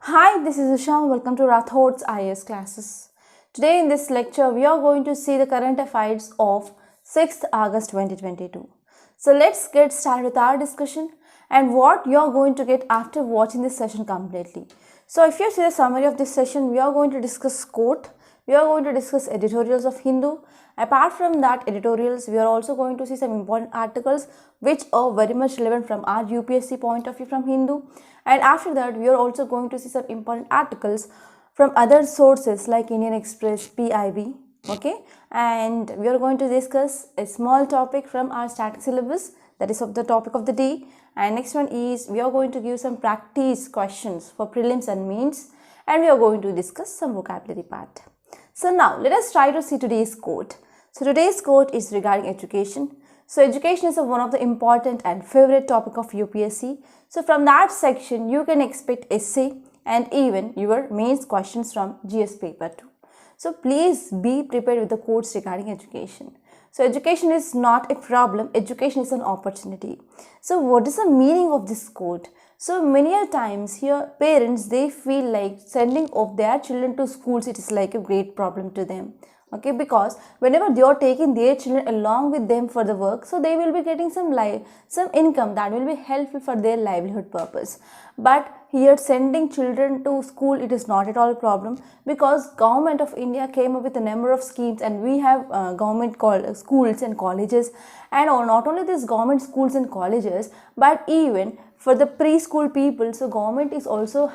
Hi, this is Usha. Welcome to Rathod's IAS classes. Today in this lecture, we are going to see the current affairs of 6th August 2022. So let's get started with our discussion and what you are going to get after watching this session completely. So if you see the summary of this session, we are going to discuss quote, we are going to discuss editorials of Hindu. Apart from that editorials, we are also going to see some important articles which are very much relevant from our UPSC point of view from Hindu. And after that, we are also going to see some important articles from other sources like Indian Express, PIB, okay. And we are going to discuss a small topic from our static syllabus, that is of the topic of the day. And next one is we are going to give some practice questions for prelims and mains, and we are going to discuss some vocabulary part. So now let us try to see today's quote. So today's quote is regarding education. So education is one of the important and favorite topic of UPSC. So from that section you can expect essay and even your mains questions from GS paper 2. So please be prepared with the quotes regarding education. So education is not a problem, education is an opportunity. So what is the meaning of this quote? So many a times here parents, they feel like sending of their children to schools, it is like a great problem to them. Okay, because whenever they are taking their children along with them for the work, so they will be getting some income that will be helpful for their livelihood purpose. But here sending children to school, it is not at all a problem, because government of India came up with a number of schemes, and we have government schools and colleges, and not only this government schools and colleges, but even for the preschool people, so government is also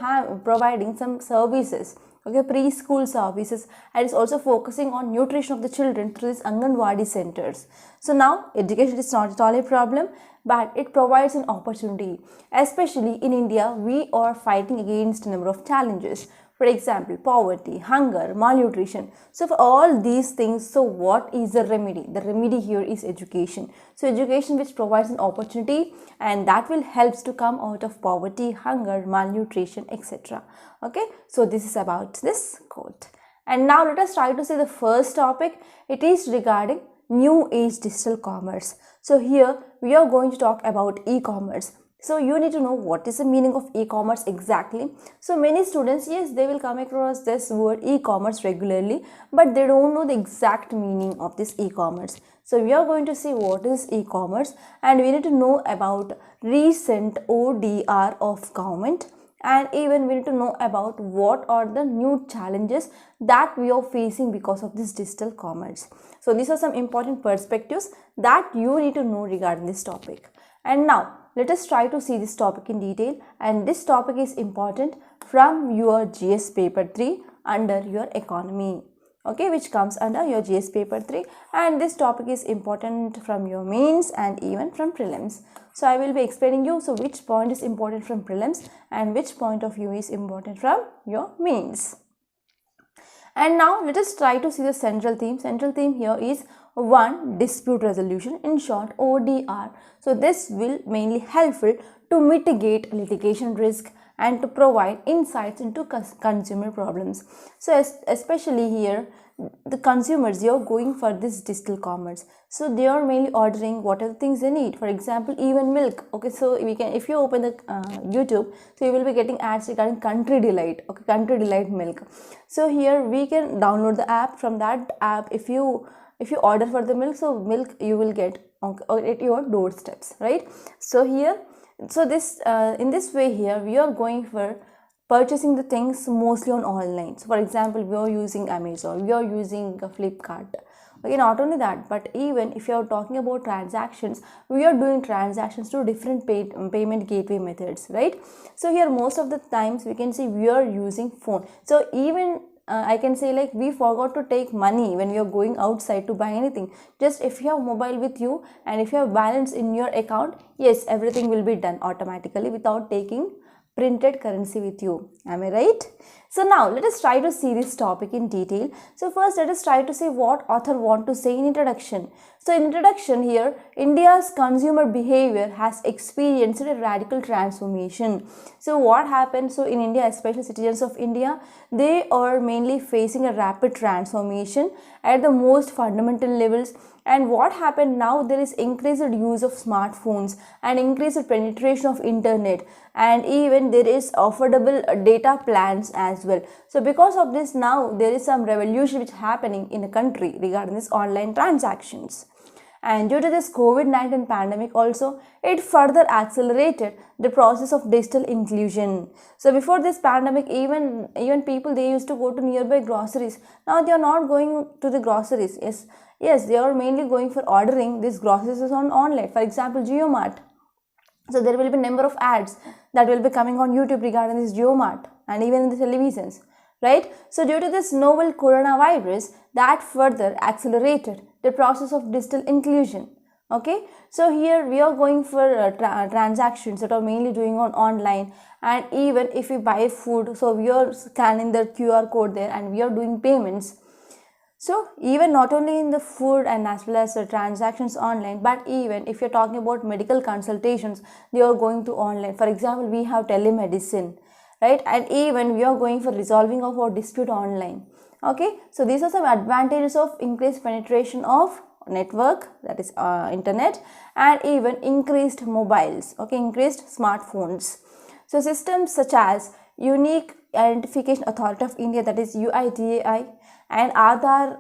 providing some services, okay, preschool services, and is also focusing on nutrition of the children through these Anganwadi centers. So now education is not at all a problem, but it provides an opportunity. Especially in India, we are fighting against a number of challenges. For example, poverty, hunger, malnutrition. So for all these things, so what is the remedy? The remedy here is education. So education which provides an opportunity, and that will help to come out of poverty, hunger, malnutrition, etc. Okay, so this is about this quote. And now let us try to see the first topic. It is regarding new age digital commerce. So here we are going to talk about e-commerce. So you need to know what is the meaning of e-commerce exactly. So many students, yes, they will come across this word e-commerce regularly, but they don't know the exact meaning of this e-commerce. So we are going to see what is e-commerce, and we need to know about recent ODR of government, and even we need to know about what are the new challenges that we are facing because of this digital commerce. So these are some important perspectives that you need to know regarding this topic. And now let us try to see this topic in detail, and this topic is important from your GS paper 3 under your economy, okay, which comes under your GS paper 3, and this topic is important from your mains and even from prelims. So I will be explaining you so which point is important from prelims and which point of view is important from your mains. And now let us try to see the central theme. Central theme here is 1. Dispute resolution, in short ODR. So this will mainly helpful to mitigate litigation risk and to provide insights into consumer problems. So especially here the consumers, they are going for this digital commerce, so they are mainly ordering whatever things they need. For example, even milk, okay, so we can, if you open the YouTube, so you will be getting ads regarding Country Delight, okay, Country Delight milk. So here we can download the app. From that app, if you order for the milk, so milk you will get at your doorsteps, right? So here, so this in this way here we are going for purchasing the things mostly on online. So for example, we are using Amazon, we are using Flipkart. Okay, not only that, but even if you are talking about transactions, we are doing transactions through different payment gateway methods, right? So here most of the times we can see we are using phone. So even I can say like we forgot to take money when we are going outside to buy anything. Just if you have mobile with you and if you have balance in your account, yes, everything will be done automatically without taking printed currency with you. Am I right? So now let us try to see this topic in detail. So first let us try to see what author want to say in introduction. So in introduction here, India's consumer behavior has experienced a radical transformation. So what happened? So in India, especially citizens of India, they are mainly facing a rapid transformation at the most fundamental levels. And what happened now, there is increased use of smartphones and increased penetration of internet, and even there is affordable data plans as well. So because of this, now there is some revolution which is happening in the country regarding this online transactions. And due to this COVID-19 pandemic also, it further accelerated the process of digital inclusion. So before this pandemic, even people, they used to go to nearby groceries. Now they are not going to the groceries. Yes, they are mainly going for ordering these groceries on online. For example, JioMart. So there will be number of ads that will be coming on YouTube regarding this JioMart and even in the televisions, right? So due to this novel coronavirus, that further accelerated the process of digital inclusion. Okay, so here we are going for transactions that are mainly doing on online, and even if we buy food, so we are scanning the QR code there and we are doing payments. So even not only in the food and as well as transactions online, but even if you're talking about medical consultations, they are going to online. For example, we have telemedicine, right? And even we are going for resolving of our dispute online. Okay, so these are some advantages of increased penetration of network, that is internet, and even increased mobiles, okay, increased smartphones. So systems such as Unique Identification Authority of India, that is UIDAI, and Aadhaar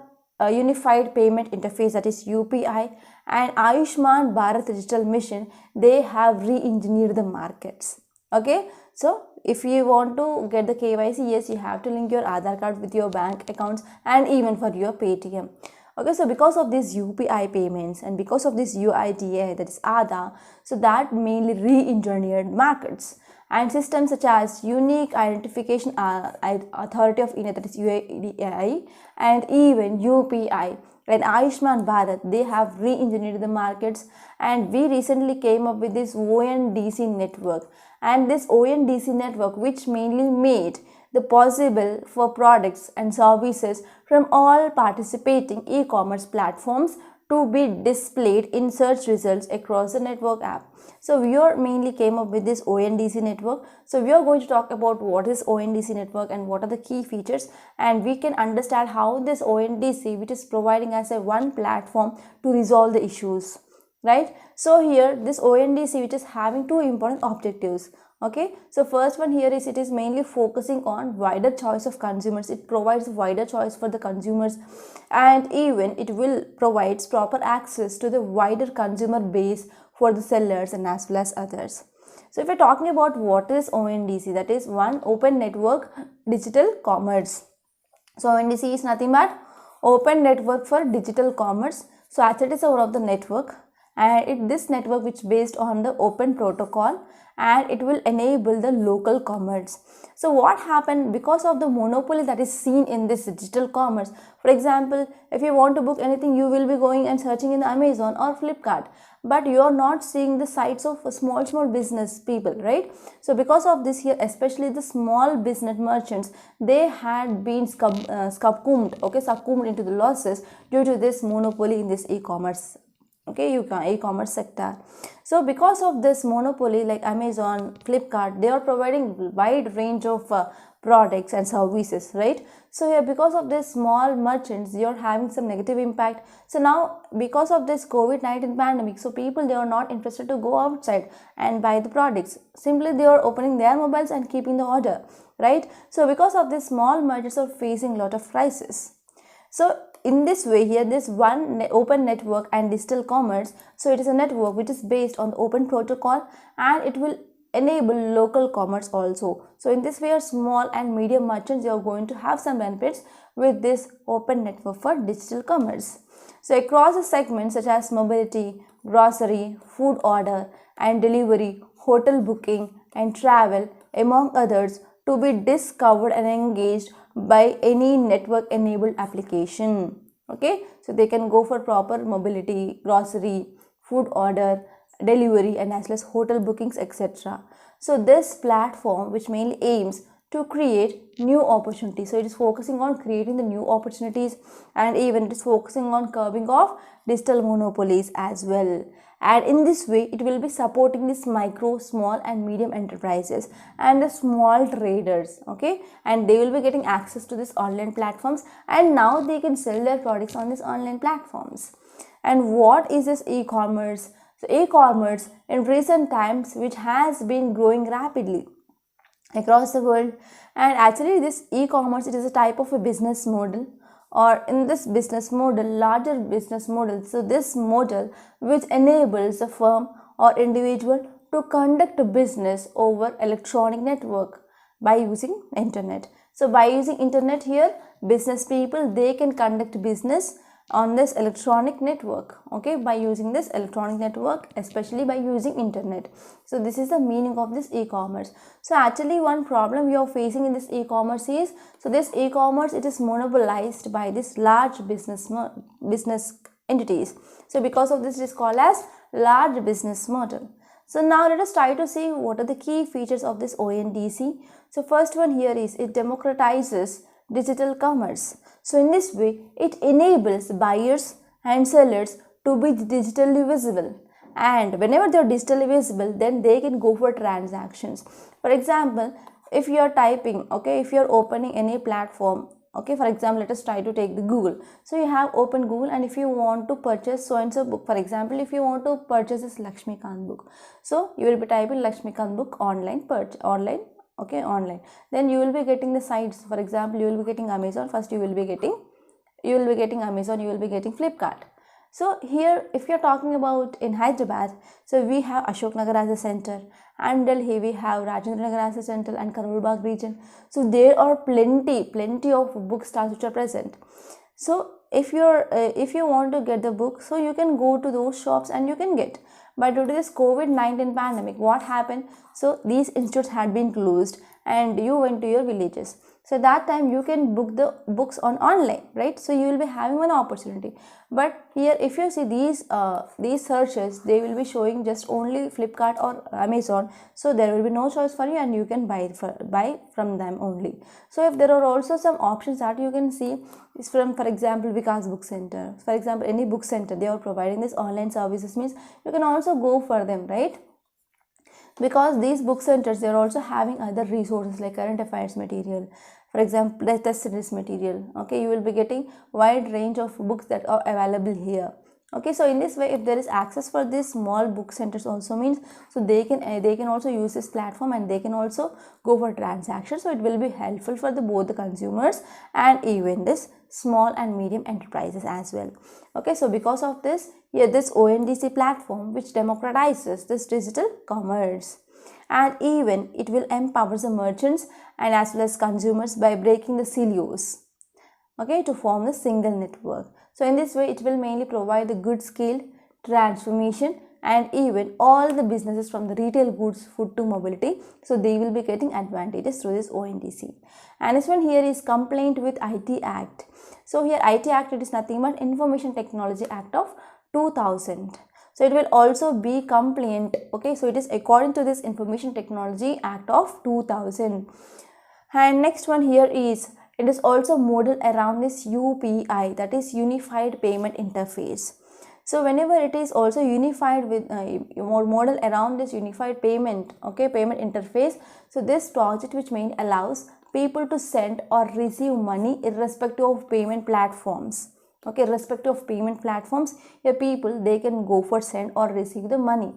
Unified Payment Interface, that is UPI, and Ayushman Bharat Digital Mission, they have re-engineered the markets. Okay, so if you want to get the KYC, yes, you have to link your Aadhaar card with your bank accounts and even for your Paytm. Okay, so because of these UPI payments and because of this UIDAI, that is Aadhaar, so that mainly re-engineered markets. And systems such as Unique Identification Authority of India, that is UIDAI, and even UPI and Ayushman Bharat, they have re-engineered the markets. And we recently came up with this ONDC network, and this ONDC network, which mainly made the possible for products and services from all participating e-commerce platforms to be displayed in search results across the network app. So we are mainly came up with this ONDC network. So we are going to talk about what is ONDC network and what are the key features, and we can understand how this ONDC, which is providing us a one platform to resolve the issues, right? So here this ONDC, which is having two important objectives. Okay, so first one here is it is mainly focusing on wider choice of consumers. It provides wider choice for the consumers, and even it will provides proper access to the wider consumer base for the sellers and as well as others. So if we're talking about what is ONDC, that is one open network digital commerce. So ONDC is nothing but open network for digital commerce. So as it is one of the network, and this network which based on the open protocol, and it will enable the local commerce. So what happened because of the monopoly that is seen in this digital commerce? For example, if you want to book anything, you will be going and searching in Amazon or Flipkart, but you are not seeing the sites of small business people, right? So because of this here, especially the small business merchants, they had been succumbed into the losses due to this monopoly in this e-commerce, e-commerce sector. So because of this monopoly, like Amazon, Flipkart, they are providing wide range of products and services, right? So here, because of this small merchants, they are having some negative impact. So now because of this COVID-19 pandemic, so people, they are not interested to go outside and buy the products. Simply they are opening their mobiles and keeping the order, right? So because of this, small merchants are facing a lot of crisis. So in this way here, this one open network and digital commerce, so it is a network which is based on the open protocol, and it will enable local commerce also. So in this way, small and medium merchants, they are going to have some benefits with this open network for digital commerce. So across the segments such as mobility, grocery, food order and delivery, hotel booking and travel, among others, to be discovered and engaged by any network enabled application. Okay, so they can go for proper mobility, grocery, food order, delivery and as well as hotel bookings, etc. So this platform, which mainly aims to create new opportunities. So it is focusing on creating the new opportunities, and even it is focusing on curbing of digital monopolies as well. And in this way, it will be supporting this micro, small and medium enterprises and the small traders, okay, and they will be getting access to these online platforms, and now they can sell their products on these online platforms. And what is this e-commerce? So e-commerce in recent times, which has been growing rapidly across the world, and actually this e-commerce, it is a type of a business model, or in this business model, larger business model. So this model which enables a firm or individual to conduct a business over electronic network by using internet. So by using internet here, business people, they can conduct business on this electronic network, okay, by using this electronic network, especially by using internet. So this is the meaning of this e-commerce. So actually one problem we are facing in this e-commerce is, so this e-commerce, it is monopolized by this large business entities. So because of this, it is called as large business model. So now let us try to see what are the key features of this ONDC. So first one here is, it democratizes digital commerce. So in this way, it enables buyers and sellers to be digitally visible, and whenever they are digitally visible, then they can go for transactions. For example, if you are typing, okay, if you are opening any platform, okay, for example, let us try to take the Google. So you have opened Google, and if you want to purchase so and so book, for example, if you want to purchase this Lakshmikant book, so you will be typing Lakshmikant book online, okay, online, then you will be getting the sites. For example, you will be getting Amazon. First you will be getting Amazon, you will be getting Flipkart. So here, if you are talking about in Hyderabad, so we have Ashok Nagar as a center, and Delhi we have Rajendra Nagar as a center, and Karol Bagh region. So there are plenty of bookstalls which are present. So if you want to get the book, so you can go to those shops and you can get. But due to this COVID-19 pandemic, what happened? So these institutes had been closed, and you went to your villages. So that time you can book the books on online, right? So you will be having one opportunity. But here, if you see these searches, they will be showing just only Flipkart or Amazon. So there will be no choice for you, and you can buy from them only. So if there are also some options that you can see is from, for example, Vikas Book Center. For example, any book center, they are providing this online services, means you can also go for them, right? Because these book centers, they are also having other resources like current affairs material, for example, the test series material, okay, you will be getting wide range of books that are available here, okay. So in this way, if there is access for these small book centers also, means so they can also use this platform, and they can also go for transactions. So it will be helpful for both the consumers and even this small and medium enterprises as well, okay. So because of this, here this ONDC platform, which democratizes this digital commerce, and even it will empower the merchants and as well as consumers by breaking the silos, okay, to form a single network. So in this way, it will mainly provide the good scale transformation, and even all the businesses from the retail goods, food to mobility, so they will be getting advantages through this ONDC. And this one here is complaint with IT Act. So here IT Act, it is nothing but Information Technology Act of 2000. So it will also be compliant, okay. So it is according to this Information Technology Act of 2000. And next one here is, it is also modeled around this UPI, that is Unified Payment Interface. So whenever it is also unified with model around this unified payment, okay, payment interface, so this project which mainly allows people to send or receive money irrespective of payment platforms, okay, irrespective of payment platforms, here people, they can go for send or receive the money.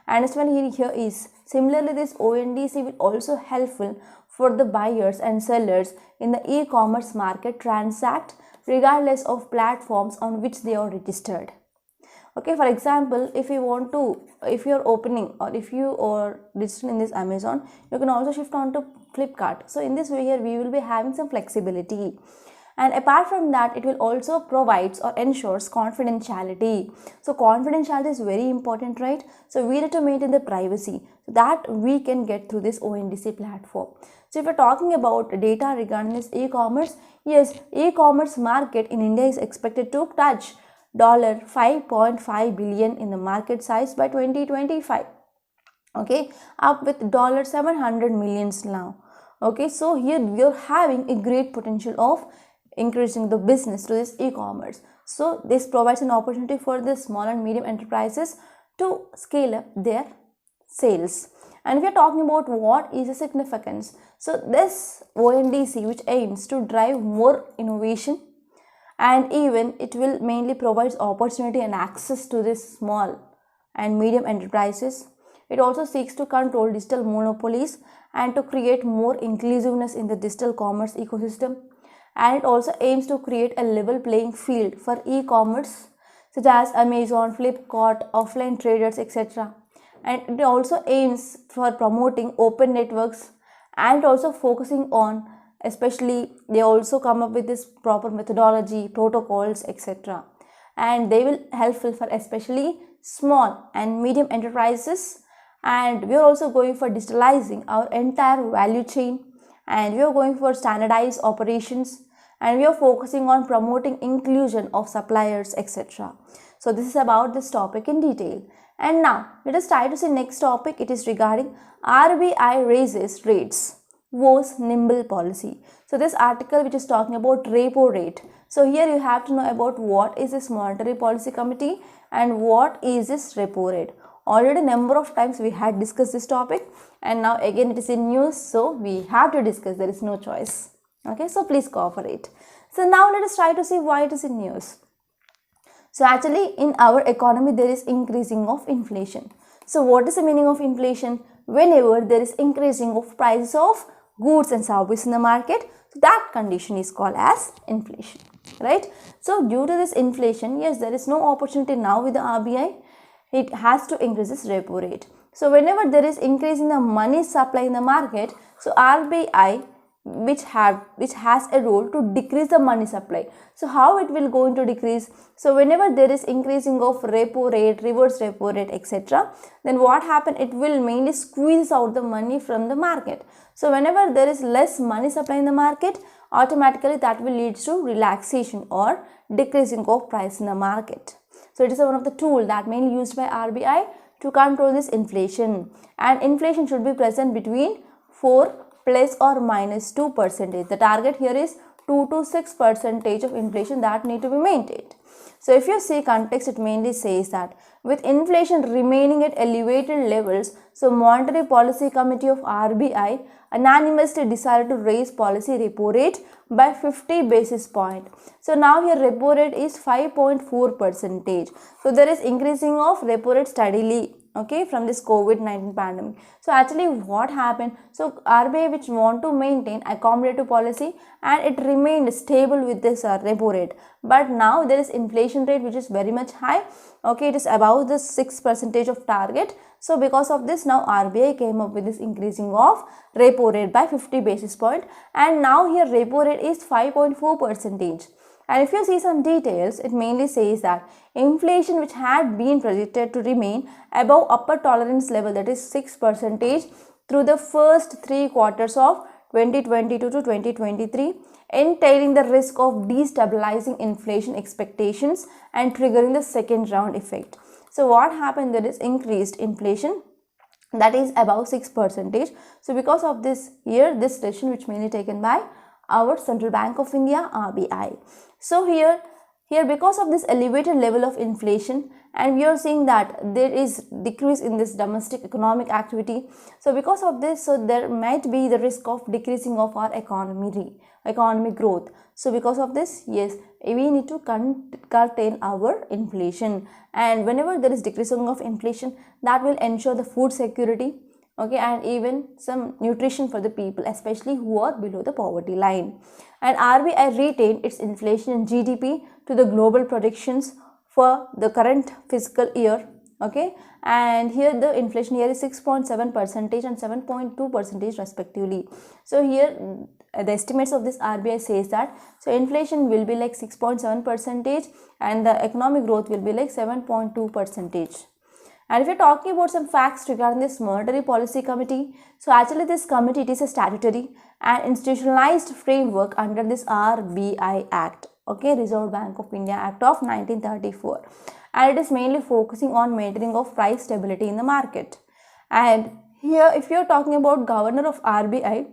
And this one here is, similarly this ONDC will also helpful for the buyers and sellers in the e-commerce market transact regardless of platforms on which they are registered, okay. For example, if you are opening, or if you are registered in this Amazon, you can also shift on to Flipkart. So in this way, here we will be having some flexibility. And apart from that, it will also provides or ensures confidentiality. So confidentiality is very important, right? So we need to maintain the privacy, so that we can get through this ONDC platform. So if we're talking about data regarding this e-commerce, yes, e-commerce market in India is expected to touch $5.5 billion in the market size by 2025, okay, up with $700 million now, Okay, so here we are having a great potential of increasing the business to this e-commerce. So this provides an opportunity for the small and medium enterprises to scale up their sales. And we are talking about what is the significance. So this ONDC, which aims to drive more innovation, and even it will mainly provides opportunity and access to this small and medium enterprises. It also seeks to control digital monopolies and to create more inclusiveness in the digital commerce ecosystem. And it also aims to create a level playing field for e-commerce such as Amazon, Flipkart, offline traders, etc. And it also aims for promoting open networks and also focusing on, especially they also come up with this proper methodology, protocols, etc. And they will helpful for especially small and medium enterprises. And we are also going for digitalizing our entire value chain, and we are going for standardized operations, and we are focusing on promoting inclusion of suppliers, etc. So this is about this topic in detail. And now let us try to see next topic. It is regarding RBI raises rates, woes nimble policy. So this article which is talking about repo rate. So here you have to know about what is this monetary policy committee and what is this repo rate. Already number of times we had discussed this topic, and now again it is in news, so we have to discuss. There is no choice. Okay, so please cooperate. So now let us try to see why it is in news. So actually in our economy there is increasing of inflation. So what is the meaning of inflation? Whenever there is increasing of prices of goods and services in the market, so that condition is called as inflation, right? So due to this inflation, yes, there is no opportunity now with the RBI. It has to increase its repo rate. So whenever there is increase in the money supply in the market, so RBI which has a role to decrease the money supply. So how it will go into decrease? So whenever there is increasing of repo rate, reverse repo rate, etc., then what happen? It will mainly squeeze out the money from the market. So whenever there is less money supply in the market, automatically that will lead to relaxation or decreasing of price in the market. So it is one of the tools that mainly used by RBI to control this inflation, and inflation should be present between 4 plus or minus 2%. The target here is 2 to 6% of inflation that need to be maintained. So if you see context, it mainly says that with inflation remaining at elevated levels, so Monetary Policy Committee of RBI unanimously decided to raise policy repo rate by 50 basis point. So now here repo rate is 5.4%. So there is increasing of repo rate steadily, okay, from this COVID-19 pandemic. So actually what happened? So RBI which want to maintain accommodative policy, and it remained stable with this repo rate. But now there is inflation rate which is very much high. Okay, it is above the 6% of target. So because of this, now RBI came up with this increasing of repo rate by 50 basis point, and now here repo rate is 5.4%. And if you see some details, it mainly says that inflation which had been projected to remain above upper tolerance level, that is 6%, through the first 3 quarters of 2022 to 2023, entailing the risk of destabilizing inflation expectations and triggering the second round effect. So what happened? There is increased inflation that is above 6%. So because of this, here this decision which mainly taken by our Central Bank of India, RBI. So here because of this elevated level of inflation, and we are seeing that there is decrease in this domestic economic activity. So because of this, so there might be the risk of decreasing of our economic growth. So because of this, yes, we need to curtail our inflation, and whenever there is decreasing of inflation, that will ensure the food security, okay, and even some nutrition for the people, especially who are below the poverty line. And RBI retained its inflation in GDP to the global predictions for the current fiscal year, okay, and here the inflation here is 6.7% and 7.2% respectively. So here the estimates of this RBI says that so inflation will be like 6.7% and the economic growth will be like 7.2%. And if you're talking about some facts regarding this Monetary Policy Committee, so actually this committee, it is a statutory and institutionalized framework under this RBI Act, okay, Reserve Bank of India Act of 1934, and it is mainly focusing on maintaining of price stability in the market. And here if you're talking about governor of RBI,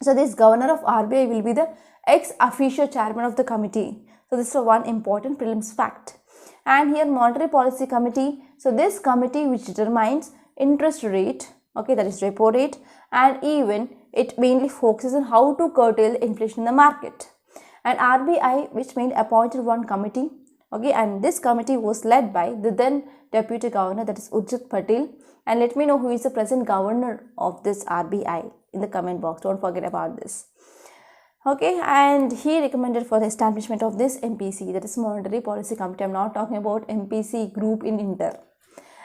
So this governor of RBI will be the ex officio chairman of the committee. So this is one important prelims fact. And here monetary policy committee. So this committee which determines interest rate, okay, that is repo rate, and even it mainly focuses on how to curtail inflation in the market. And RBI, which mainly appointed one committee, okay, and this committee was led by the then deputy governor, that is Urjit Patel. And let me know who is the present governor of this RBI in the comment box. Don't forget about this. Okay, and he recommended for the establishment of this MPC, that is Monetary Policy Committee. I'm not talking about MPC group in Inter.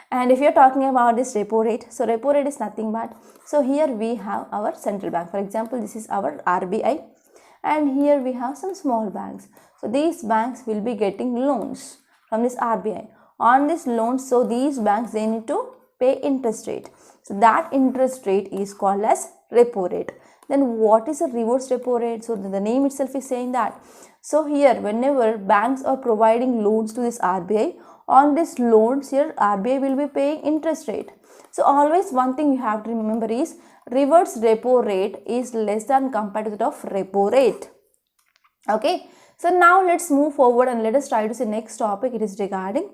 And if you're talking about this repo rate, so repo rate is nothing but, so here we have our central bank. For example, this is our RBI, and here we have some small banks. So these banks will be getting loans from this RBI. On this loans, so these banks, they need to pay interest rate. So that interest rate is called as repo rate. Then what is a reverse repo rate? So the name itself is saying that. So here whenever banks are providing loans to this RBI, on this loans here RBI will be paying interest rate. So always one thing you have to remember is reverse repo rate is less than compared to that of repo rate. Okay, so now let's move forward and let us try to see next topic. It is regarding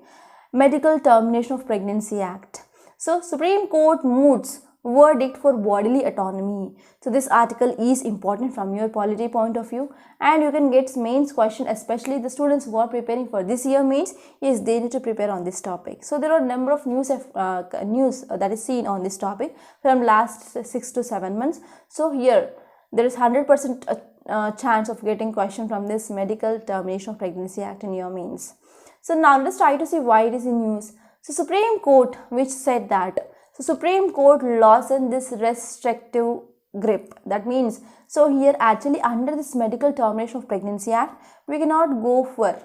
Medical Termination of Pregnancy Act. So Supreme Court moots verdict for bodily autonomy. So this article is important from your polity point of view, and you can get mains question, especially the students who are preparing for this year mains. Yes, they need to prepare on this topic. So there are a number of news that is seen on this topic from last 6 to 7 months. So here there is 100% chance of getting question from this Medical Termination of Pregnancy Act in your mains. So now let's try to see why it is in news. So Supreme Court, which said that, so Supreme Court loosened this restrictive grip. That means, so here actually under this Medical Termination of Pregnancy Act, we cannot go for,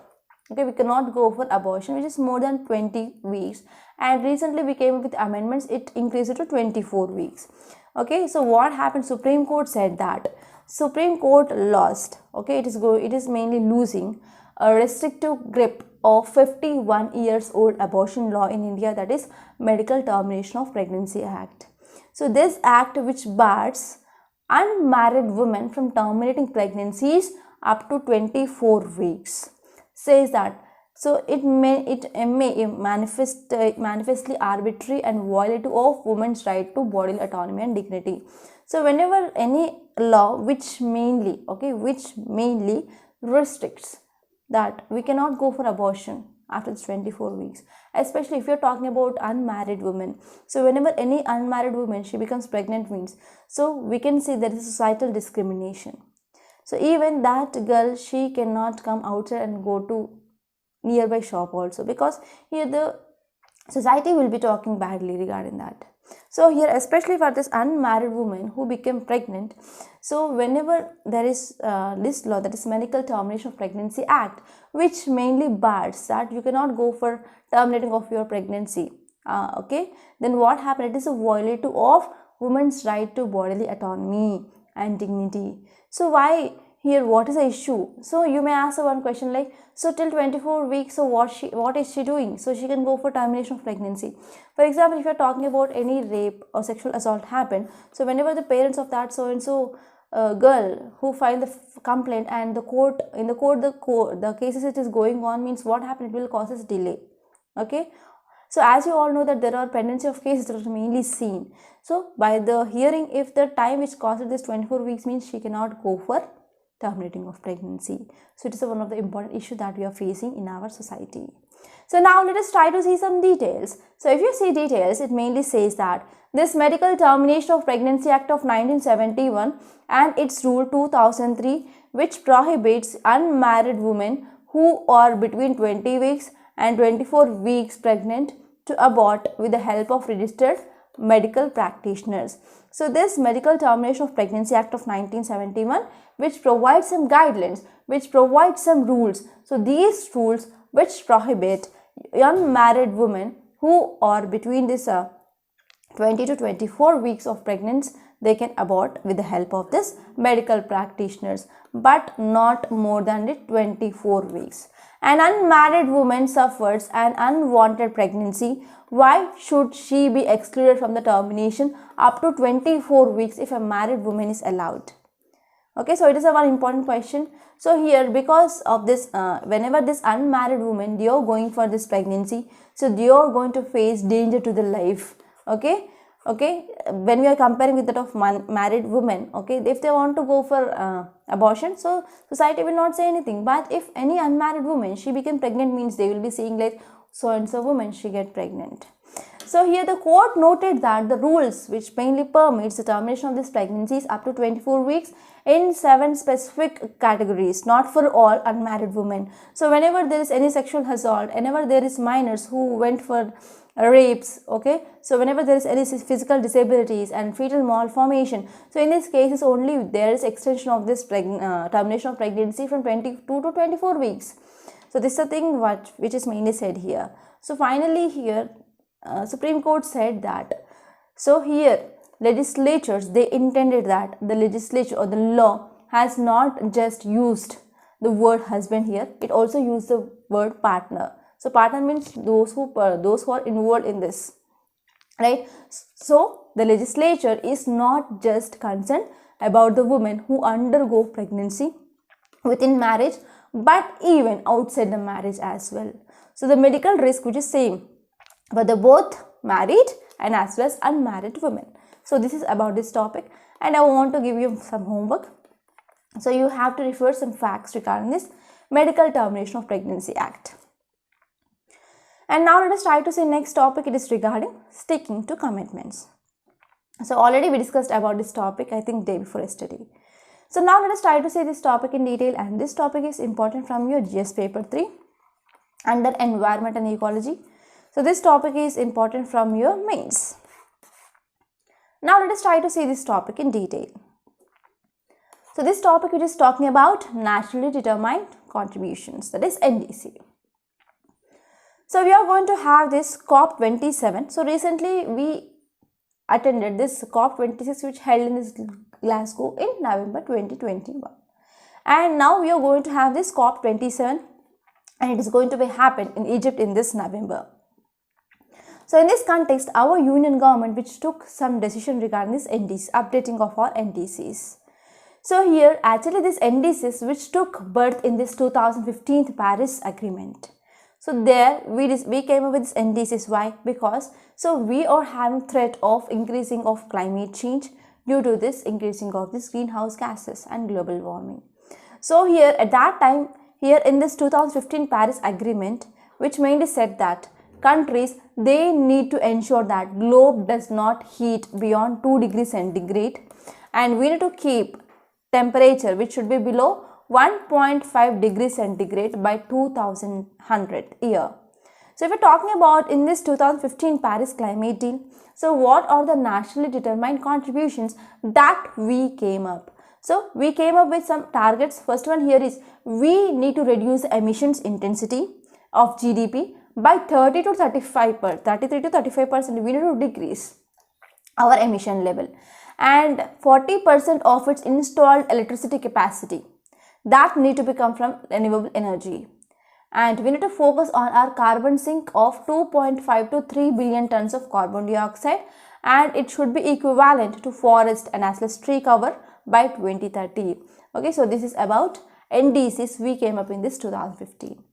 okay, we cannot go for abortion which is more than 20 weeks. And recently we came up with amendments, it increased it to 24 weeks. Okay, so what happened? Supreme Court said that, Supreme Court lost, okay, it is mainly losing a restrictive grip of 51 years old abortion law in India, that is Medical Termination of Pregnancy Act. So this act, which bars unmarried women from terminating pregnancies up to 24 weeks, says that, so it may manifestly arbitrary and violative of women's right to bodily autonomy and dignity. So whenever any law which mainly restricts that we cannot go for abortion after this 24 weeks, especially if you're talking about unmarried women. So whenever any unmarried woman, she becomes pregnant means, so we can say there is societal discrimination. So even that girl, she cannot come outside and go to nearby shop also, because here the society will be talking badly regarding that. So here, especially for this unmarried woman who became pregnant, so whenever there is this law, that is Medical Termination of Pregnancy Act, which mainly bars that you cannot go for terminating of your pregnancy, okay, then what happened? It is a violative of women's right to bodily autonomy and dignity. So why here, what is the issue? So you may ask one question like, so till 24 weeks, so what is she doing? So she can go for termination of pregnancy. For example, if you are talking about any rape or sexual assault happened, so whenever the parents of that so and so girl who filed the complaint, and the cases it is going on, means what happened? It will cause us delay. Okay. So as you all know that there are pendency of cases that are mainly seen. So by the hearing, if the time which causes this 24 weeks means she cannot go for terminating of pregnancy. So it is one of the important issues that we are facing in our society. So now let us try to see some details. So if you see details, it mainly says that this Medical Termination of Pregnancy Act of 1971 and its Rule 2003, which prohibits unmarried women who are between 20 weeks and 24 weeks pregnant to abort with the help of registered medical practitioners. So this Medical Termination of Pregnancy Act of 1971, which provides some guidelines, which provides some rules. So these rules which prohibit unmarried women who are between this 20 to 24 weeks of pregnancy, they can abort with the help of this medical practitioners, but not more than the 24 weeks. An unmarried woman suffers an unwanted pregnancy. Why should she be excluded from the termination up to 24 weeks if a married woman is allowed? Okay, so it is a one important question. So here, because of this, whenever this unmarried woman, they are going for this pregnancy, so they are going to face danger to the life. Okay, when we are comparing with that of married women, okay, if they want to go for abortion, so society will not say anything. But if any unmarried woman, she became pregnant, means they will be saying like, so and so woman, she get pregnant. So here the court noted that the rules which mainly permits the termination of this pregnancy is up to 24 weeks in 7 specific categories, not for all unmarried women. So whenever there is any sexual assault, whenever there is minors who went for rapes, okay, so whenever there is any physical disabilities and fetal malformation, so in these cases only there is extension of this termination of pregnancy from 22 to 24 weeks. So this is the thing which is mainly said here. So finally here Supreme Court said that, so here legislatures, they intended that the legislature or the law has not just used the word husband here, it also used the word partner. So partner means those who are involved in this, right? So the legislature is not just concerned about the women who undergo pregnancy within marriage, but even outside the marriage as well. So the medical risk which is same, but they're both married and as well as unmarried women. So this is about this topic, and I want to give you some homework. So you have to refer some facts regarding this Medical Termination of Pregnancy Act. And now let us try to see next topic. It is regarding sticking to commitments. So already we discussed about this topic, I think day before yesterday. So now let us try to see this topic in detail, and this topic is important from your GS paper 3 under Environment and Ecology. So this topic is important from your mains. Now let us try to see this topic in detail. So this topic which is talking about nationally determined contributions, that is NDC. So we are going to have this COP27. So recently we attended this COP26 which held in this Glasgow in November 2021. And now we are going to have this COP27, and it is going to be happen in Egypt in this November. So in this context, our union government which took some decision regarding this NDC, updating of our NDCs. So here actually this NDCs which took birth in this 2015 Paris Agreement. So there we came up with this NDCs. Why? Because so we are having threat of increasing of climate change due to this increasing of this greenhouse gases and global warming. So here at that time, here in this 2015 Paris Agreement, which mainly said that countries, they need to ensure that globe does not heat beyond 2 degrees centigrade, and we need to keep temperature which should be below 1.5 degrees centigrade by 2100 year. So if we're talking about in this 2015 Paris climate deal, so what are the nationally determined contributions that we came up? So we came up with some targets. First one here is we need to reduce the emissions intensity of GDP by 33 to 35%. We need to decrease our emission level, and 40% of its installed electricity capacity that need to become from renewable energy. And we need to focus on our carbon sink of 2.5 to 3 billion tons of carbon dioxide, and it should be equivalent to forest and as well as tree cover by 2030. Okay, so this is about NDCs we came up in this 2015.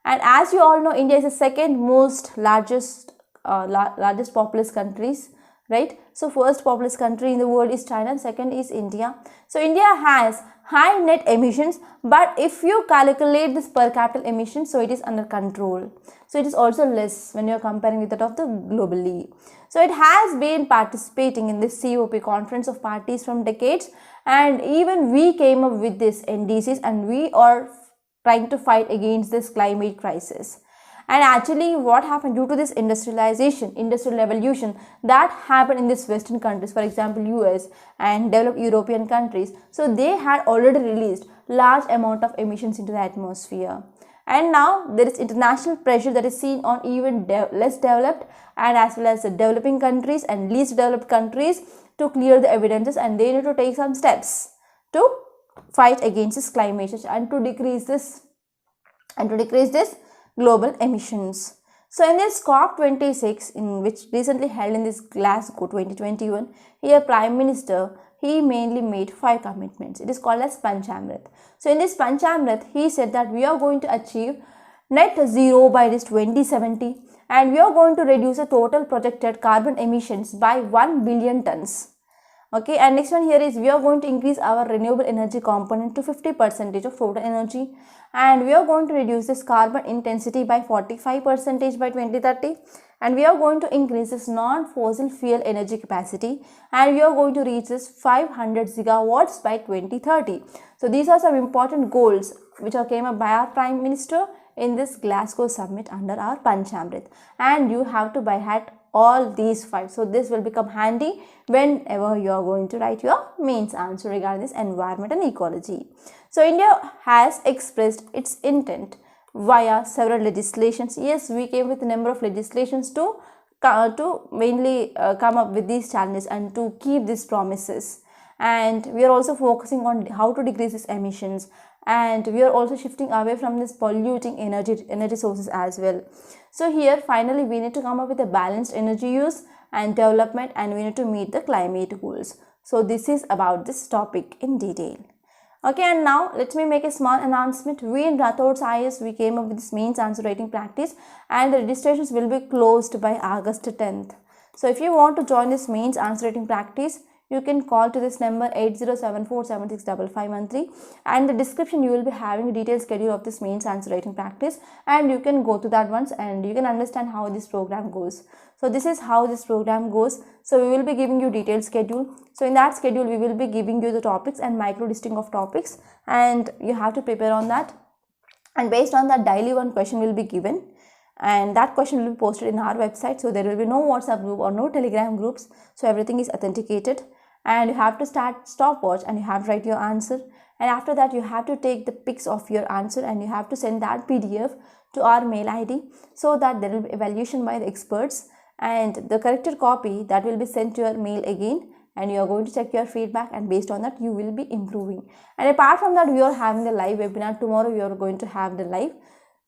And as you all know, India is the second most largest populous countries, right? So first populous country in the world is China, and second is India. So India has high net emissions, but if you calculate this per capita emissions, so it is under control. So it is also less when you are comparing with that of the globally. So it has been participating in this COP, Conference of Parties, from decades, and even we came up with this NDCs, and we are trying to fight against this climate crisis. And actually what happened due to this industrial revolution that happened in these western countries, for example US and developed European countries, so they had already released large amount of emissions into the atmosphere. And now there is international pressure that is seen on even less developed and as well as the developing countries and least developed countries to clear the evidences, and they need to take some steps to fight against this climate change and to decrease this global emissions. So in this COP26, in which recently held in this Glasgow 2021, here Prime Minister, he mainly made 5 commitments. It is called as Panchamrit. So in this Panchamrit, he said that we are going to achieve net zero by this 2070, and we are going to reduce the total projected carbon emissions by 1 billion tons. Okay, and next one here is we are going to increase our renewable energy component to 50% of total energy, and we are going to reduce this carbon intensity by 45% by 2030, and we are going to increase this non-fossil fuel energy capacity, and we are going to reach this 500 gigawatts by 2030. So these are some important goals which are came up by our Prime Minister in this Glasgow summit under our Panchamrit, and you have to by heart all these 5. So this will become handy whenever you are going to write your mains answer regarding this environment and ecology. So India has expressed its intent via several legislations. Yes, we came with a number of legislations to mainly come up with these challenges and to keep these promises. And we are also focusing on how to decrease these emissions, and we are also shifting away from this polluting energy sources as well. So here finally we need to come up with a balanced energy use and development, and we need to meet the climate goals. So this is about this topic in detail. Okay, and now let me make a small announcement. We in Rathod's IAS, we came up with this mains answer writing practice, and the registrations will be closed by August 10th. So if you want to join this mains answer writing practice, you can call to this number 8074765513, and in the description you will be having a detailed schedule of this mains answer writing practice, and you can go to that once and you can understand how this program goes. So this is how this program goes. So we will be giving you detailed schedule. So in that schedule we will be giving you the topics and micro listing of topics, and you have to prepare on that, and based on that daily one question will be given, and that question will be posted in our website. So there will be no WhatsApp group or no Telegram groups, so everything is authenticated, and you have to start stopwatch and you have to write your answer, and after that you have to take the pics of your answer and you have to send that PDF to our mail ID, so that there will be evaluation by the experts, and the corrected copy that will be sent to your mail again, and you are going to check your feedback, and based on that you will be improving. And apart from that, we are having the live webinar tomorrow. We are going to have the live,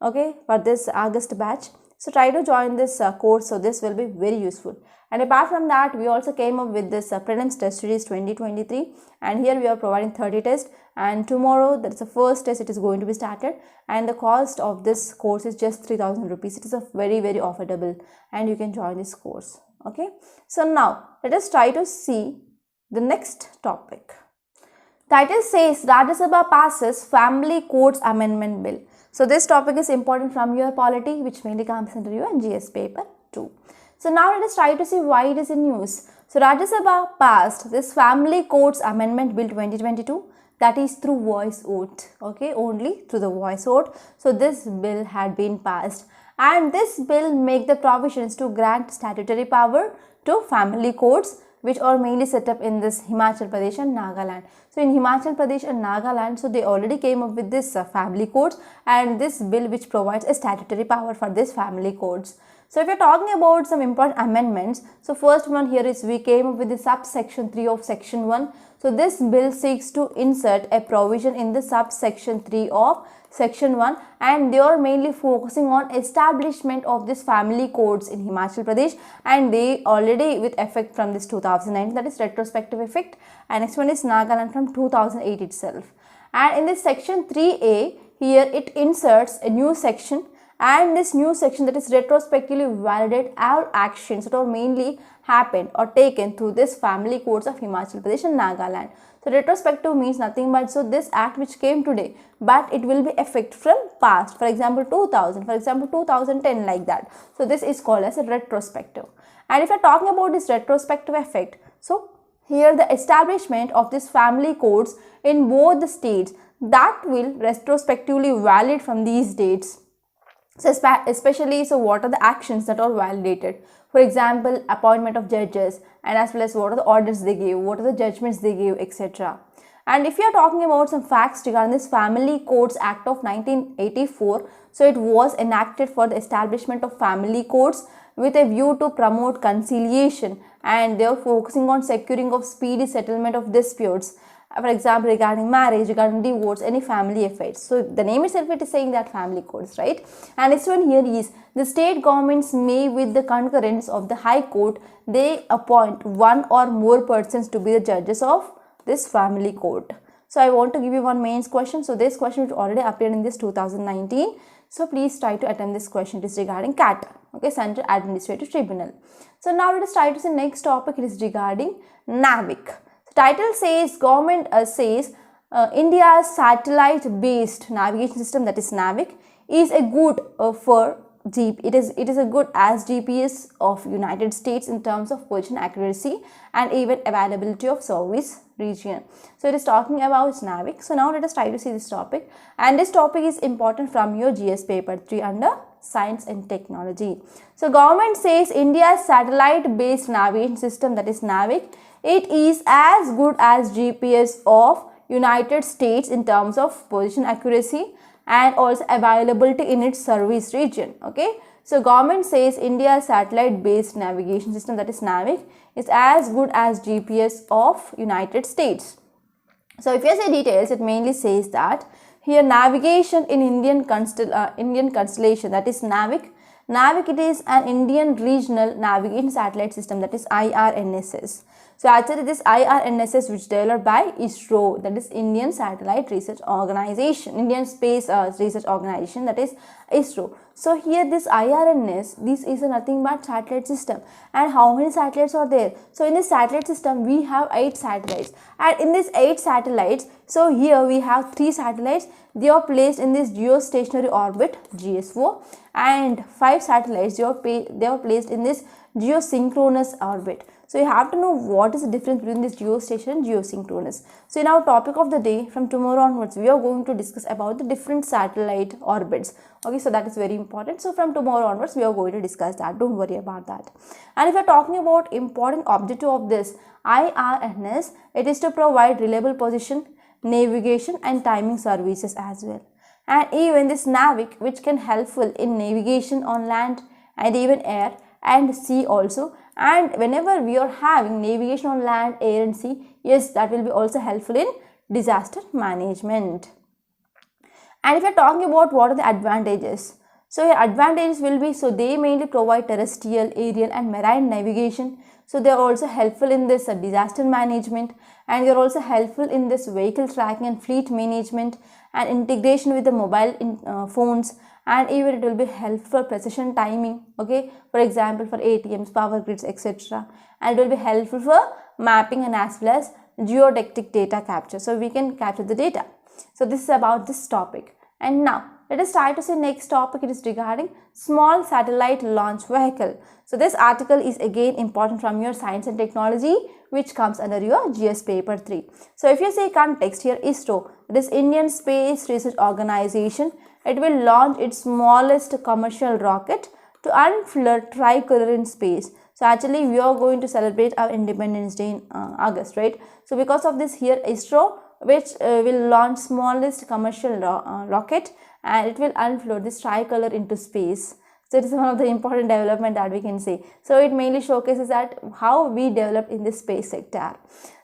okay, for this August batch. So try to join this course, so this will be very useful. And apart from that, we also came up with this prelims test series 2023, and here we are providing 30 tests, and tomorrow that's the first test, it is going to be started, and the cost of this course is just 3000 rupees. It is a very affordable, and you can join this course. Okay, so now let us try to see the next topic. Title says Rajya Sabha passes Family Courts Amendment Bill. So this topic is important from your polity, which mainly comes under your GS paper 2. So now let us try to see why it is in news. So Rajya Sabha passed this Family Courts Amendment Bill 2022, that is through voice vote. Okay, only through the voice vote. So this bill had been passed, and this bill make the provisions to grant statutory power to family courts, which are mainly set up in this Himachal Pradesh and Nagaland. So in Himachal Pradesh and Nagaland, so they already came up with this family courts, and this bill which provides a statutory power for this family courts. So if you're talking about some important amendments, so first one here is we came up with the subsection 3 of section 1. So this bill seeks to insert a provision in the subsection 3 of section 1, and they are mainly focusing on establishment of this family courts in Himachal Pradesh, and they already with effect from this 2009, that is retrospective effect, and next one is Nagaland from 2008 itself. And in this section 3A, here it inserts a new section, and this new section, that is retrospectively validate all actions that are mainly happened or taken through this family courts of Himachal Pradesh and Nagaland. So retrospective means nothing but so this act which came today, but it will be effect from past, for example 2000, for example 2010, like that. So this is called as a retrospective. And if you are talking about this retrospective effect, so here the establishment of this family courts in both the states, that will retrospectively valid from these dates. So especially, so what are the actions that are validated? For example, appointment of judges, and as well as what are the orders they gave, what are the judgments they gave, etc. And if you are talking about some facts regarding this Family Courts Act of 1984, so it was enacted for the establishment of family courts with a view to promote conciliation, and they are focusing on securing of speedy settlement of disputes for example, regarding marriage, regarding divorce, any family affairs. So the name itself, it is saying that family courts, right? And next one here is the state governments may, with the concurrence of the High Court, they appoint one or more persons to be the judges of this family court. So I want to give you one mains question. So this question already appeared in this 2019. So please try to attempt this question. It is regarding CAT, okay, Central Administrative Tribunal. So now let us try to see next topic. It is regarding NAVIC. The title says government says India's satellite-based navigation system, that is NAVIC, is a good for it is a good as GPS of United States in terms of position accuracy and even availability of service region. So it is talking about NAVIC. So now let us try to see this topic, and this topic is important from your GS paper 3 under Science and Technology. So government says India's satellite based navigation system, that is NAVIC, it is as good as GPS of United States in terms of position accuracy and also availability in its service region. Okay, so government says India's satellite based navigation system, that is NAVIC, is as good as GPS of United States. So if you say details, it mainly says that here navigation in Indian constellation, that is NAVIC. NAVIC, it is an Indian regional navigation satellite system, that is IRNSS. So actually this IRNSS, which developed by ISRO, that is Indian Satellite Research Organization, Indian Space Research Organization, that is ISRO. So here this IRNS, this is nothing but satellite system. And how many satellites are there? So in this satellite system we have 8 satellites, and in these 8 satellites, so here we have 3 satellites. They are placed in this geostationary orbit GSO, and 5 satellites they are placed in this geosynchronous orbit. So you have to know what is the difference between this geostationary and geosynchronous. So in our topic of the day, from tomorrow onwards, we are going to discuss about the different satellite orbits. Okay, so that is very important. So from tomorrow onwards, we are going to discuss that. Don't worry about that. And if you are talking about important objective of this IRNS, it is to provide reliable position, navigation and timing services as well. And even this NAVIC, which can helpful in navigation on land and even air and sea also. And whenever we are having navigation on land, air and sea, yes, that will be also helpful in disaster management. And if you are talking about what are the advantages, so your advantages will be, so they mainly provide terrestrial, aerial and marine navigation. So they are also helpful in this disaster management, and they are also helpful in this vehicle tracking and fleet management and integration with the mobile phones, and even it will be helpful for precision timing, okay, for example for ATMs, power grids, etc. And it will be helpful for mapping and as well as geodetic data capture, so we can capture the data. So this is about this topic. And now let us try to see next topic. It is regarding small satellite launch vehicle. So this article is again important from your Science and Technology, which comes under your GS paper 3. So if you say context here, ISRO, this Indian Space Research Organization, it will launch its smallest commercial rocket to unfurl tricolor in space. So actually we are going to celebrate our Independence Day in August, right? So because of this here, ISRO, which will launch smallest commercial rocket, and it will unfurl this tricolor into space. So it is one of the important development that we can say. So it mainly showcases that how we developed in this space sector.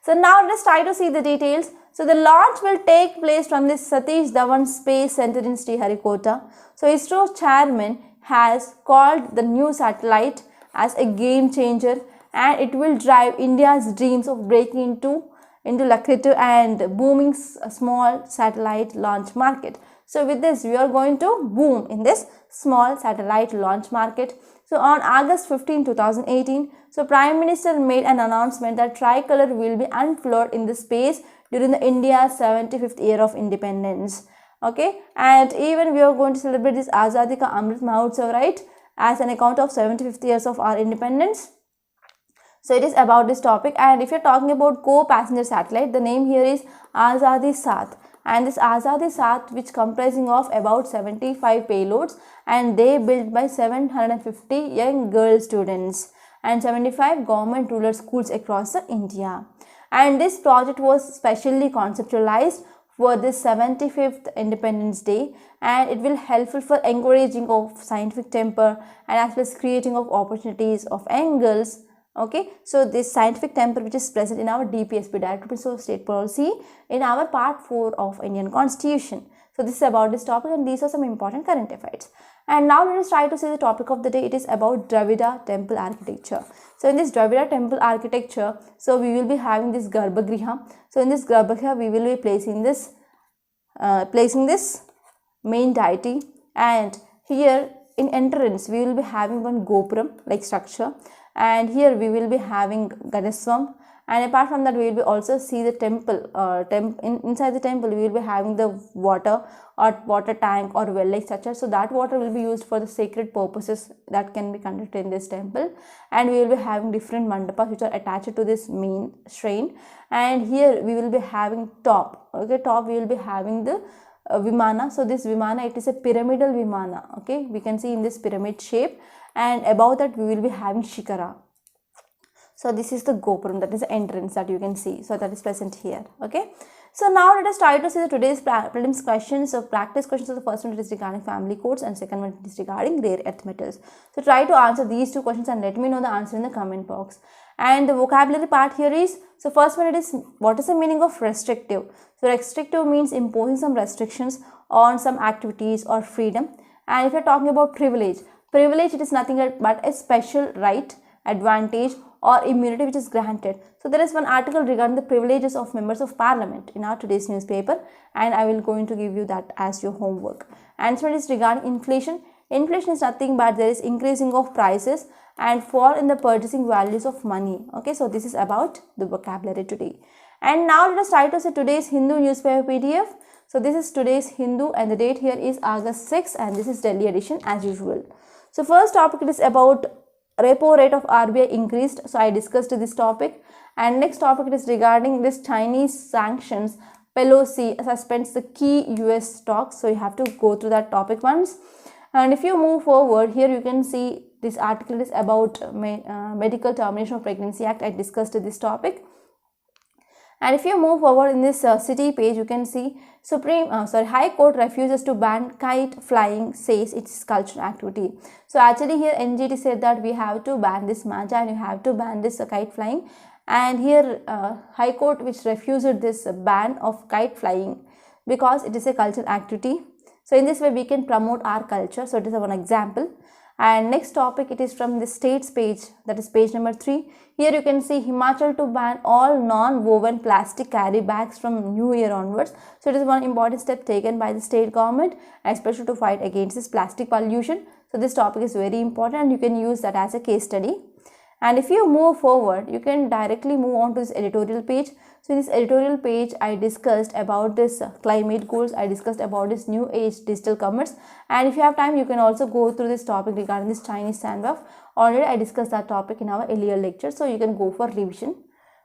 So now let's try to see the details. So the launch will take place from this Satish Dhawan Space Center in Sriharikota. So ISRO chairman has called the new satellite as a game changer, and it will drive India's dreams of breaking into lucrative and booming small satellite launch market. So with this, we are going to boom in this small satellite launch market. So on August 15, 2018, so Prime Minister made an announcement that tricolor will be unfurled in the space during the India's 75th year of independence. Okay, and even we are going to celebrate this Azadi Ka Amrit Mahotsav, right, as an account of 75th years of our independence. So it is about this topic. And if you are talking about co-passenger satellite, the name here is Azadi Saath. And this Azadi Saath, which comprising of about 75 payloads, and they built by 750 young girl students and 75 government rural schools across India. And this project was specially conceptualized for this 75th Independence Day, and it will helpful for encouraging of scientific temper and as well as creating of opportunities of young girls Okay, so this scientific temple which is present in our DPSP, Directory Principle of State Policy, in our part 4 of Indian Constitution. So this is about this topic, and these are some important current affairs. And now let us try to see the topic of the day. It is about Dravida temple architecture. So in this Dravida temple architecture, so we will be having this Garbhagriha. So in this Garbhagriha we will be placing this main deity, and here in entrance we will be having one gopuram like structure, and here we will be having Ganeshwam, and apart from that we will be also see the temple. Inside the temple we will be having the water or water tank or well like structure. So that water will be used for the sacred purposes that can be conducted in this temple, and we will be having different mandapas which are attached to this main shrine. And here we will be having top. Okay, top we will be having the Vimana. So this Vimana, it is a pyramidal Vimana. Okay, we can see in this pyramid shape, and above that we will be having Shikara. So this is the Gopuram, that is the entrance that you can see. So that is present here. Okay. So now let us try to see the today's prelims questions. So practice questions. So the first one is regarding family codes, and second one is regarding rare earth metals. So try to answer these two questions and let me know the answer in the comment box. And the vocabulary part here is, so first one, it is, what is the meaning of restrictive? So restrictive means imposing some restrictions on some activities or freedom. And if you are talking about privilege, it is nothing but a special right, advantage or immunity which is granted. So there is one article regarding the privileges of members of parliament in our today's newspaper, and I will going to give you that as your homework. And so it is regarding inflation. Inflation is nothing but there is increasing of prices and fall in the purchasing values of money. Okay, so this is about the vocabulary today. And now let us try to see today's Hindu newspaper PDF. So this is today's Hindu, and the date here is August 6, and this is Delhi edition as usual. So first topic, it is about repo rate of RBI increased. So I discussed this topic. And next topic, it is regarding this Chinese sanctions. Pelosi suspends the key US stocks. So you have to go through that topic once. And if you move forward, here you can see this article is about medical termination of pregnancy act. I discussed this topic. And if you move forward in this city page, you can see High Court refuses to ban kite flying, says it's cultural activity. So actually here NGT said that we have to ban this matcha and you have to ban this kite flying. And here High Court which refused this ban of kite flying because it is a cultural activity. So in this way we can promote our culture. So it is one example. And next topic, it is from the states page, that is page number 3. Here you can see Himachal to ban all non-woven plastic carry bags from New Year onwards. So it is one important step taken by the state government, especially to fight against this plastic pollution. So this topic is very important and you can use that as a case study. And if you move forward, you can directly move on to this editorial page. So in this editorial page, I discussed about this climate goals. I discussed about this new age digital commerce. And if you have time, you can also go through this topic regarding this Chinese standoff. Already I discussed that topic in our earlier lecture. So you can go for revision.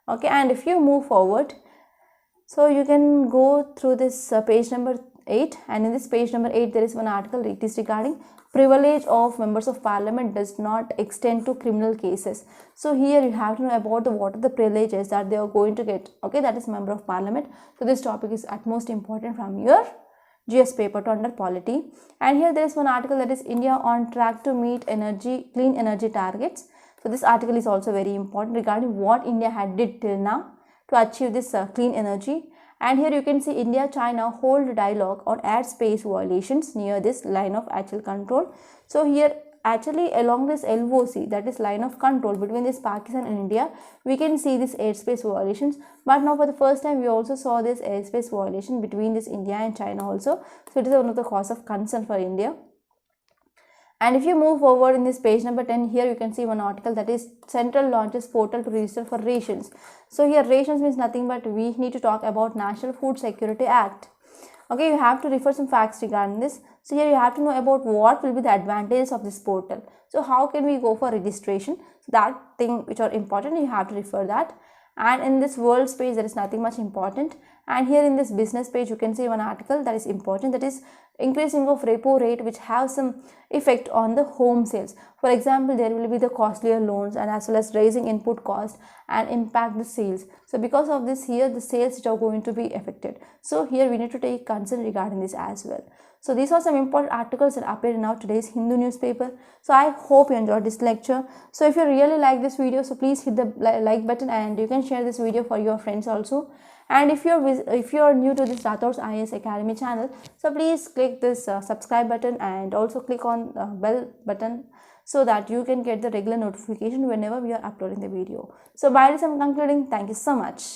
Okay, and if you move forward, so you can go through this page number 8. And in this page number 8, there is one article. It is regarding privilege of members of parliament does not extend to criminal cases. So here you have to know about what are the privileges that they are going to get. Okay, that is member of parliament. So this topic is at most important from your GS paper to under polity. And here there is one article, that is India on track to meet clean energy targets. So this article is also very important regarding what India had did till now to achieve this clean energy. And here you can see India-China hold dialogue on airspace violations near this line of actual control. So here actually along this LOC, that is line of control between this Pakistan and India, we can see this airspace violations. But now for the first time we also saw this airspace violation between this India and China also. So it is one of the cause of concern for India. And if you move forward in this page number 10, here you can see one article, that is Central launches portal to register for rations. So here rations means nothing but we need to talk about National Food Security Act. Okay, you have to refer some facts regarding this. So here you have to know about what will be the advantages of this portal. So how can we go for registration? So that thing which are important, you have to refer that. And in this world space, there is nothing much important. And here in this business page, you can see one article that is important, that is increasing of repo rate, which have some effect on the home sales. For example, there will be the costlier loans and as well as raising input cost and impact the sales. So because of this, here the sales are going to be affected. So here we need to take concern regarding this as well. So these are some important articles that appeared in our today's Hindu newspaper. So I hope you enjoyed this lecture. So if you really like this video, so please hit the like button, and you can share this video for your friends also. And if you're new to this Rathod's IAS Academy channel, so please click this subscribe button and also click on bell button, so that you can get the regular notification whenever we are uploading the video. So by this I'm concluding. Thank you so much.